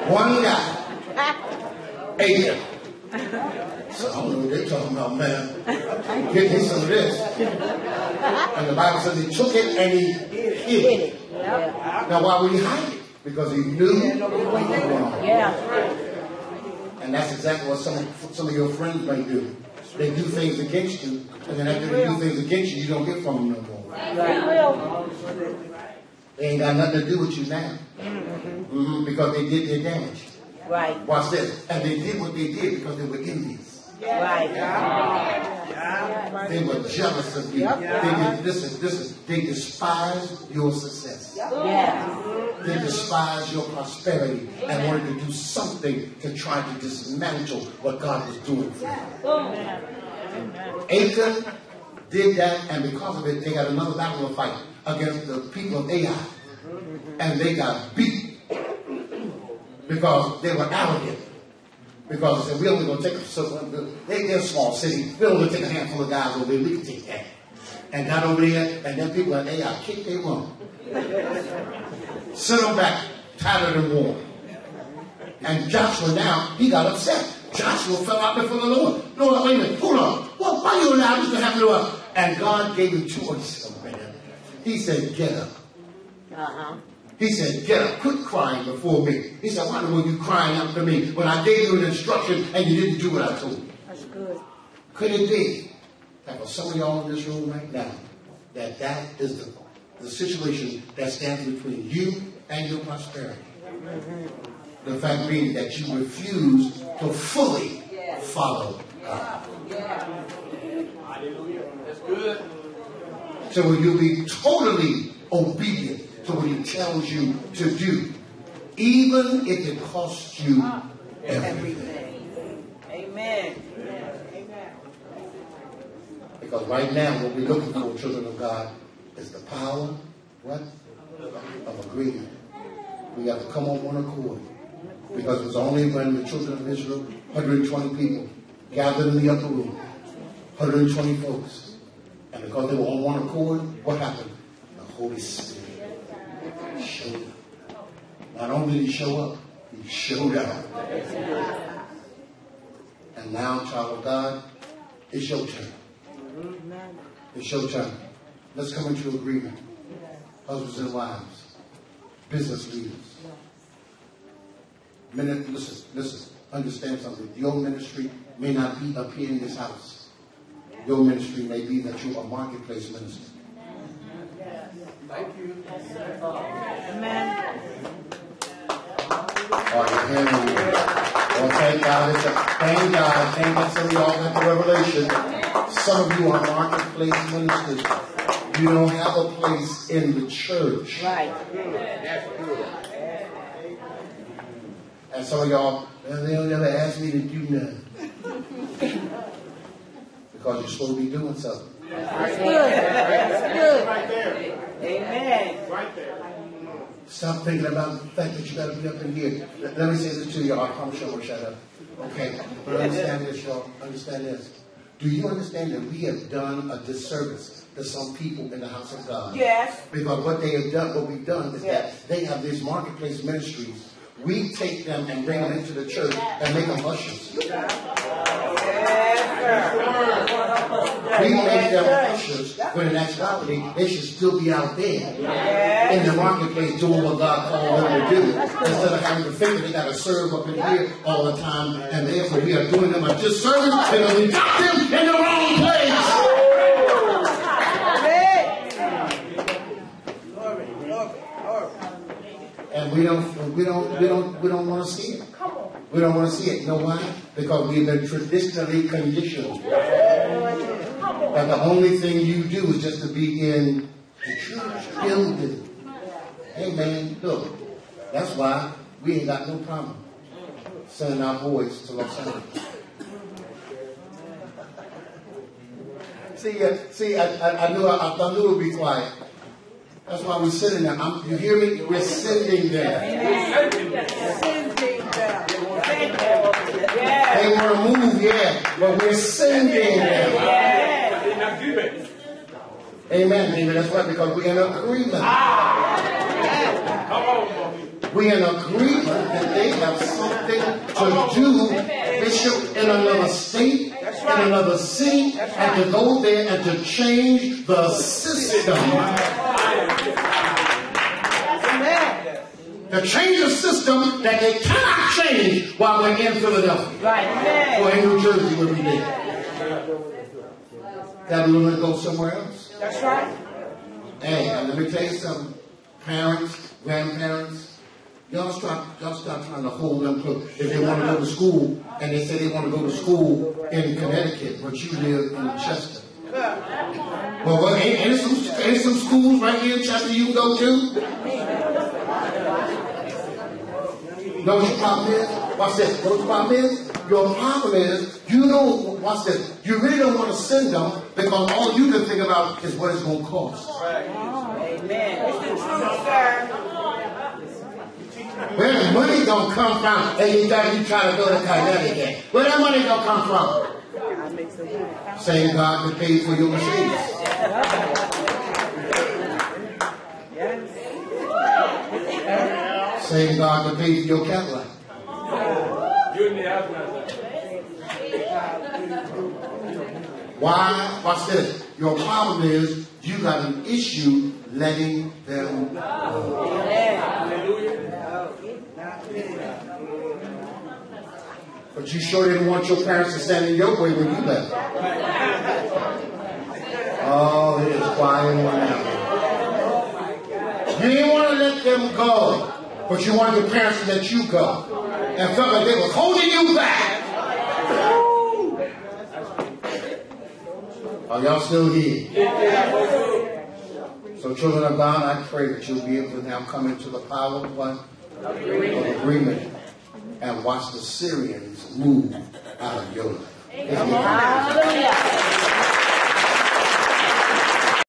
One guy. Achan. So I don't know what they're talking about, man. Get me some of this. And the Bible says he took it and he hid it. Now why would he hide it? Because he knew what was wrong. Yeah. And that's exactly what some of your friends may do. They do things against you, and then after they do things against you, you don't get from them no more. They ain't got nothing to do with you now. Because they did their damage. Right. Watch this. And they did what they did because they were envious. Right. They were jealous of you. They despised your success. Yeah. They despised your prosperity and wanted to do something to try to dismantle what God was doing for you. Achan did that, and because of it, they got another battle to fight against the people of Ai. And they got beat because they were arrogant. Because they said, we're only going to take they're a small city. We're only going to take a handful of guys over there. We can take that. And got over there, and then people like, hey, I kicked their rump. Sent them back, tattered and worn. And Joshua now, he got upset. Joshua fell out before the Lord. Lord, wait a minute, hold on. Well, why you allow this to happen to us? And God gave him 2 orders. He said, get up. He said, get up, quit crying before me. He said, why were you crying out to me when I gave you an instruction and you didn't do what I told you? That's good. Could it be that for some of y'all in this room right now, that is the situation that stands between you and your prosperity? The fact being that you refuse to fully follow God. Hallelujah. That's good. So will you be totally obedient to what he tells you to do, even if it costs you everything. Amen. Because right now what we're looking for, children of God, is the power, what? Of agreement. We have to come on one accord. Because it was only when the children of Israel, 120 people, gathered in the upper room, 120 folks, and because they were on one accord, what happened? The Holy Spirit showed up. Not only did he show up, he showed out. And now, child of God, it's your turn. It's your turn. Let's come into agreement. Husbands and wives, business leaders. Listen, understand something. Your ministry may not be up here in this house. Your ministry may be that you're a marketplace minister. Thank you. Amen. Well, thank God. Thank God. Some of y'all got the revelation. Some of you are marketplace ministers. You don't have a place in the church. Right. That's good. And some of y'all, they'll never ask me to do nothing. Because you're supposed to be doing something. That's good. That's good. Right there. Amen. Right there. Stop thinking about the fact that you got to be up in here. Let me say this to you. I promise you I will shut up. Okay? But understand this, y'all. Understand this. Do you understand that we have done a disservice to some people in the house of God? Yes. Because what we've done is that they have these marketplace ministries. We take them and bring them into the church and make them ushers. We make them ushers when in actuality they should still be out there in the marketplace doing what God called them to do. Instead of having to think that they got to serve up in here all the time, and therefore we are doing them a disservice because we got them in the wrong place. And we don't want to see it. We don't want to see it. You know why? Because we've been traditionally conditioned that the only thing you do is just to be in the church building. Hey man, look, that's why we ain't got no problem sending our boys to Los Angeles. See, I knew it would be quiet. That's why we're sending them. You hear me? We're sending them. They want to move, but we're sending them. Amen, baby. That's right, because we're in agreement. We're in agreement that they have something to do, Bishop, in another state, in another city, and to go there and to change the system. To change a system that they cannot change while we're in Philadelphia or in New Jersey where we live. Got to learn to go somewhere else. That's right. Hey, and let me tell you something. Parents, grandparents, y'all start trying to hold them close. If they want to go to school, and they say they want to go to school in Connecticut, but you live in Chester. Well, ain't some schools right here in Chester you can go to? You know what your problem is? Watch this. You know what your problem is? Your problem is, watch this, you really don't want to send them because all you can think about is what it's going to cost. Amen. It's the truth, sir. Where's money don't come from, and you try to go to Connecticut. Where that money don't come from? Same God that paid for your Mercedes. Same God that paid for your Cadillac. Why? Watch this. Your problem is you got an issue letting them go. But you sure didn't want your parents to stand in your way when you left. Oh, it is quiet one now. You didn't want to let them go, but you wanted your parents to let you go. And felt like they were holding you back. Are y'all still here? So children of God, I pray that you'll be able to now come into the power of what? Of agreement. And watch the Syrians move out of your life. Hallelujah.